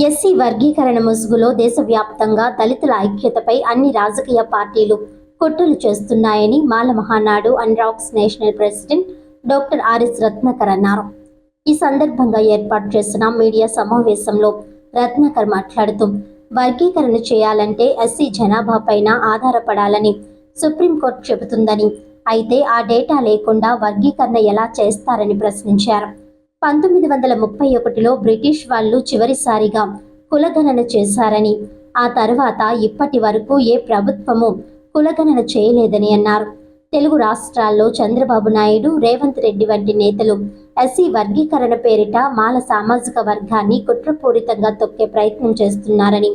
SC వర్గీకరణ ముసుగులో దేశవ్యాప్తంగా దళితుల ఐక్యతపై అన్ని రాజకీయ పార్టీలు కుట్రలు చేస్తున్నాయని మాల మహానాడు అన్రాక్స్ national president doctor RS Ratnakar అన్నారు. ఈ సందర్భంగా ఏర్పాటు చేసిన మీడియా సమావేశంలో రత్నాకర్ మాట్లాడుతూ, వర్గీకరణ చేయాలంటే ఎస్సీ జనాభా పైన ఆధారపడాలని సుప్రీంకోర్టు చెబుతుందని, అయితే ఆ డేటా లేకుండా వర్గీకరణ ఎలా చేస్తారని ప్రశ్నించారు. 1931లో బ్రిటిష్ వాళ్ళు చివరిసారిగా కులగణన చేశారని, ఆ తర్వాత ఇప్పటి వరకు ఏ ప్రభుత్వము కులగణన చేయలేదని అన్నారు. తెలుగు రాష్ట్రాల్లో చంద్రబాబు నాయుడు, రేవంత్ రెడ్డి వంటి నేతలు ఎస్సీ వర్గీకరణ పేరిట మాల సామాజిక వర్గాన్ని కుట్రపూరితంగా తొక్కే ప్రయత్నం చేస్తున్నారని,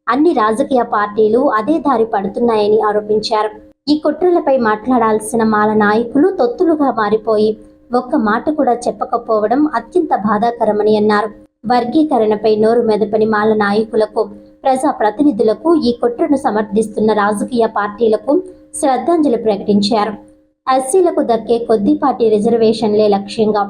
అన్ని రాజకీయ పార్టీలు అదే దారి పడుతున్నాయని ఆరోపించారు. ఈ కుట్రలపై మాట్లాడాల్సిన మాల నాయకులు తొత్తులుగా మారిపోయి ఒక్క మాట కూడా చెప్పకపోవడం అత్యంత బాధాకరమని అన్నారు. వర్గీకరణపై నోరు మెదపని మాల నాయకులకు, ప్రజా ప్రతినిధులకు, ఈ కుట్రను సమర్థిస్తున్న రాజకీయ పార్టీలకు శ్రద్ధాంజలి ప్రకటించారు. ఎస్సీలకు దక్కే కొద్దిపాటి రిజర్వేషన్లే లక్ష్యంగా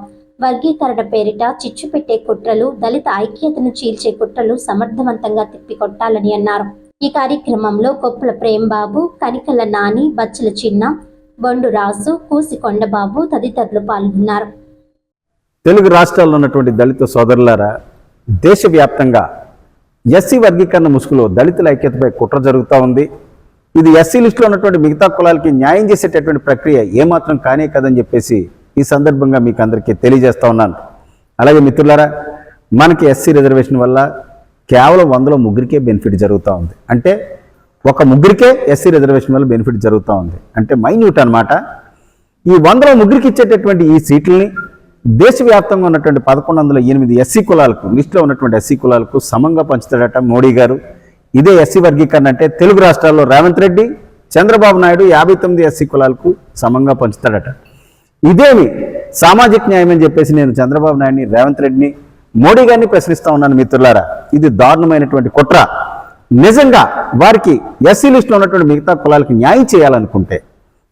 వర్గీకరణ పేరిట చిచ్చు పెట్టే కుట్రలు, దళిత ఐక్యతను చీల్చే కుట్రలు సమర్థవంతంగా తిప్పికొట్టాలని అన్నారు. ఈ కార్యక్రమంలో కొప్పుల ప్రేమ్బాబు, కనికల నాని, బచ్చల చిన్న, బొండు రాజు, కూసి కొండబాబు తదితరులు పాల్గొన్నారు. తెలుగు రాష్ట్రాల్లో ఉన్నటువంటి దళిత సోదరులారా, దేశవ్యాప్తంగా ఎస్సీ వర్గీకరణ ముసుగులో దళితుల ఐక్యతపై కుట్ర జరుగుతూ ఉంది. ఇది ఎస్సీ లిస్టులో ఉన్నటువంటి మిగతా కులాలకి న్యాయం చేసేటటువంటి ప్రక్రియ ఏమాత్రం కానే కదని చెప్పేసి ఈ సందర్భంగా మీకు అందరికీ తెలియజేస్తూ ఉన్నాను. అలాగే మిత్రులారా, మనకి ఎస్సీ రిజర్వేషన్ వల్ల కేవలం 100లో ముగ్గురికే బెనిఫిట్ జరుగుతూ ఉంది. అంటే ఒక ముగ్గురికే ఎస్సీ రిజర్వేషన్ వల్ల బెనిఫిట్ జరుగుతూ ఉంది. అంటే మైన్యూట్ అనమాట. ఈ 100లో ముగ్గురికి ఇచ్చేటటువంటి ఈ సీట్లని దేశవ్యాప్తంగా ఉన్నటువంటి 1108 ఎస్సీ కులాలకు, లిస్టులో ఉన్నటువంటి ఎస్సీ కులాలకు సమంగా పంచుతాడట మోడీ గారు. ఇదే ఎస్సీ వర్గీకరణ అంటే తెలుగు రాష్ట్రాల్లో రేవంత్ రెడ్డి, చంద్రబాబు నాయుడు 59 ఎస్సీ కులాలకు సమంగా పంచుతాడట. ఇదేమి సామాజిక న్యాయం అని చెప్పేసి నేను చంద్రబాబు నాయుడిని, రేవంత్ రెడ్డిని, మోడీ గారిని ప్రశ్నిస్తూ ఉన్నాను మిత్రులారా. ఇది దారుణమైనటువంటి కుట్ర. నిజంగా వారికి ఎస్సీ లిస్టులో ఉన్నటువంటి మిగతా కులాలకి న్యాయం చేయాలనుకుంటే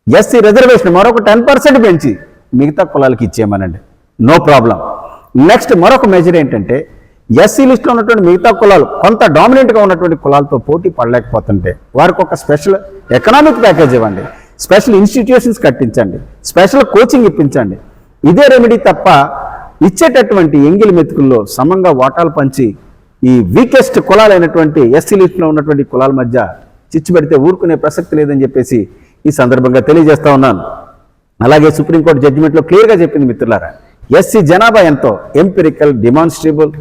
ఎస్సీ రిజర్వేషన్ మరొక 10% పెంచి మిగతా కులాలకి ఇచ్చేయమనండి, నో ప్రాబ్లం. నెక్స్ట్ మరొక మెజర్ ఏంటంటే, ఎస్సీ లిస్టులో ఉన్నటువంటి మిగతా కులాలు కొంత డామినెంట్గా ఉన్నటువంటి కులాలతో పోటీ పడలేకపోతుంటే వారికి ఒక స్పెషల్ ఎకనామిక్ ప్యాకేజ్ ఇవ్వండి, స్పెషల్ ఇన్స్టిట్యూషన్స్ కట్టించండి, స్పెషల్ కోచింగ్ ఇప్పించండి. ఇదే రెమెడీ తప్ప ఇచ్చేటటువంటి ఎంగిలి మెతుకుల్లో సమంగా వాటాలు పంచి ఈ వీకెస్ట్ కులాలైనటువంటి ఎస్సీ లిస్టులో ఉన్నటువంటి కులాల మధ్య చిచ్చు పెడితే ఊరుకునే ప్రసక్తి లేదని చెప్పేసి ఈ సందర్భంగా తెలియజేస్తా ఉన్నాను. అలాగే సుప్రీంకోర్టు జడ్జిమెంట్లో క్లియర్గా చెప్పింది మిత్రులారా, ఎస్సీ జనాభా ఎంతో ఎంపిరికల్, డిమాన్స్ట్రేబుల్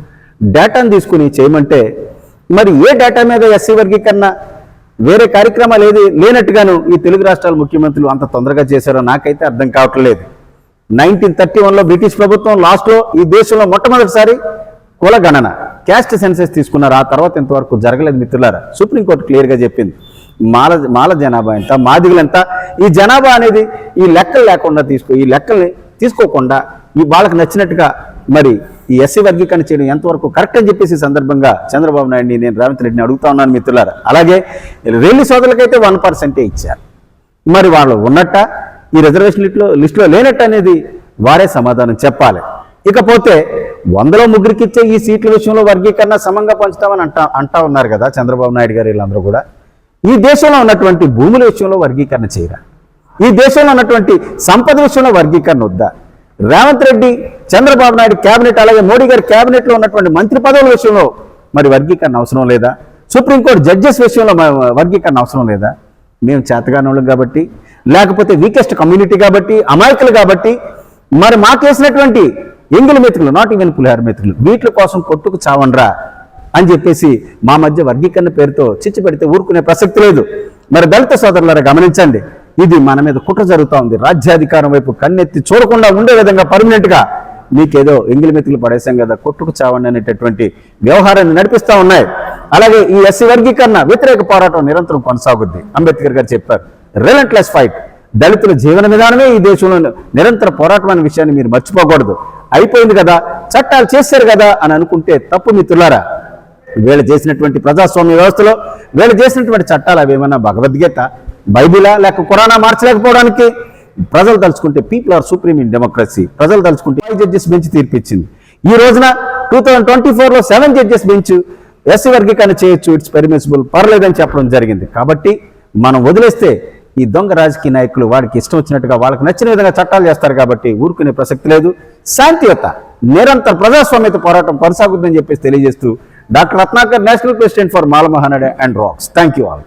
డేటాను తీసుకుని చేయమంటే మరి ఏ డేటా మీద ఎస్సీ వర్గీకరణ వేరే కార్యక్రమాలు లేనట్టుగాను ఈ తెలుగు రాష్ట్రాల ముఖ్యమంత్రులు అంత తొందరగా చేశారో నాకైతే అర్థం కావట్లేదు. 1931లో బ్రిటిష్ ప్రభుత్వం లాస్ట్లో ఈ దేశంలో మొట్టమొదటిసారి కుల గణన, క్యాస్ట్ సెన్సెస్ తీసుకున్నారు. ఆ తర్వాత ఇంతవరకు జరగలేదు మిత్రులారా. సుప్రీంకోర్టు క్లియర్గా చెప్పింది మాల జనాభా ఎంత, మాదిగలు ఎంత, ఈ జనాభా అనేది ఈ లెక్కలు లేకుండా ఈ లెక్కల్ని తీసుకోకుండా ఈ వాళ్ళకి నచ్చినట్టుగా మరి ఈ ఎస్సీ వర్గీకరణ చేయడం ఎంతవరకు కరెక్ట్ అని చెప్పేసి సందర్భంగా చంద్రబాబు నాయుడిని, నేను రేవంత్ రెడ్డిని అడుగుతా ఉన్నాను మిత్రులారా. అలాగే రెల్లి సోదరులకైతే 1% ఇచ్చారు. మరి వాళ్ళు ఉన్నట్ట, ఈ రిజర్వేషన్ లిస్టులో లేనట్టు అనేది వారే సమాధానం చెప్పాలి. ఇకపోతే 100లో ముగ్గురికి ఇచ్చే ఈ సీట్ల విషయంలో వర్గీకరణ సమంగా పంచుతామని అంటా ఉన్నారు కదా చంద్రబాబు నాయుడు గారు, వీళ్ళందరూ కూడా. ఈ దేశంలో ఉన్నటువంటి భూముల విషయంలో వర్గీకరణ చేయరా? ఈ దేశంలో ఉన్నటువంటి సంపద విషయంలో వర్గీకరణ వద్దా? రేవంత్ రెడ్డి, చంద్రబాబు నాయుడు క్యాబినెట్, అలాగే మోడీ గారి క్యాబినెట్లో ఉన్నటువంటి మంత్రి పదవుల విషయంలో మరి వర్గీకరణ అవసరం లేదా? సుప్రీంకోర్టు జడ్జెస్ విషయంలో వర్గీకరణ అవసరం లేదా? మేము చేతగానోళ్ళం కాబట్టి, లేకపోతే వీకెస్ట్ కమ్యూనిటీ కాబట్టి, అమాయకులు కాబట్టి మరి మాకేసినటువంటి ఎంగిలి మెతుకులు, నాట్ ఈవెన్ పులిహార మెతుకులు, వీటి కోసం కొట్టుకు చావండ్రా అని చెప్పేసి మా మధ్య వర్గీకరణ పేరుతో చిచ్చు పెడితే ఊరుకునే ప్రసక్తి లేదు. మరి దళిత సోదరులారా గమనించండి, ఇది మన మీద కుట్ర జరుగుతూ ఉంది. రాజ్యాధికారం వైపు కన్నెత్తి చూడకుండా ఉండే విధంగా పర్మనెంట్గా మీకేదో ఎంగిలి మెతుకులు పడేసాం కదా, కొట్టుకు చావండి అనేటటువంటి వ్యవహారాన్ని నడిపిస్తూ ఉన్నాయి. అలాగే ఈ ఎస్సీ వర్గీకరణ వ్యతిరేక పోరాటం నిరంతరం కొనసాగుద్ది. అంబేద్కర్ గారు చెప్పారు, రిలెంట్లెస్ ఫైట్. దళితుల జీవన విధానమే ఈ దేశంలో నిరంతర పోరాటం అనే విషయాన్ని మీరు మర్చిపోకూడదు. అయిపోయింది కదా, చట్టాలు చేశారు కదా అని అనుకుంటే తప్పు మిత్రులారా. వీళ్ళు చేసినటువంటి ప్రజాస్వామ్య వ్యవస్థలో వీళ్ళు చేసినటువంటి చట్టాలు అవేమన్నా భగవద్గీత, బైబిలా, లేక ఖురానా మార్చలేకపోవడానికి ప్రజలు తలుచుకుంటే people are supreme in democracy, ప్రజలు తలుచుకుంటే జడ్జెస్ బెంచ్ తీర్పిచ్చింది. ఈ రోజున 2024లో 7 జడ్జెస్ బెంచ్ ఎస్సీ వర్గీకరణ చేయొచ్చు, ఇట్స్ పెర్మిసిబుల్, పర్లేదని చెప్పడం జరిగింది. కాబట్టి మనం వదిలేస్తే ఈ దొంగ రాజకీయ నాయకులు వాడికి ఇష్టం వచ్చినట్టుగా వాళ్ళకి నచ్చిన విధంగా చట్టాలు చేస్తారు. కాబట్టి ఊరుకునే ప్రసక్తి లేదు. శాంతియుత నిరంతర ప్రజాస్వామ్యత పోరాటం కొనసాగుతుందని చెప్పేసి తెలియజేస్తూ doctor Ratnakar, national president for Mala Mahanadu and రాక్స్. Thank you all.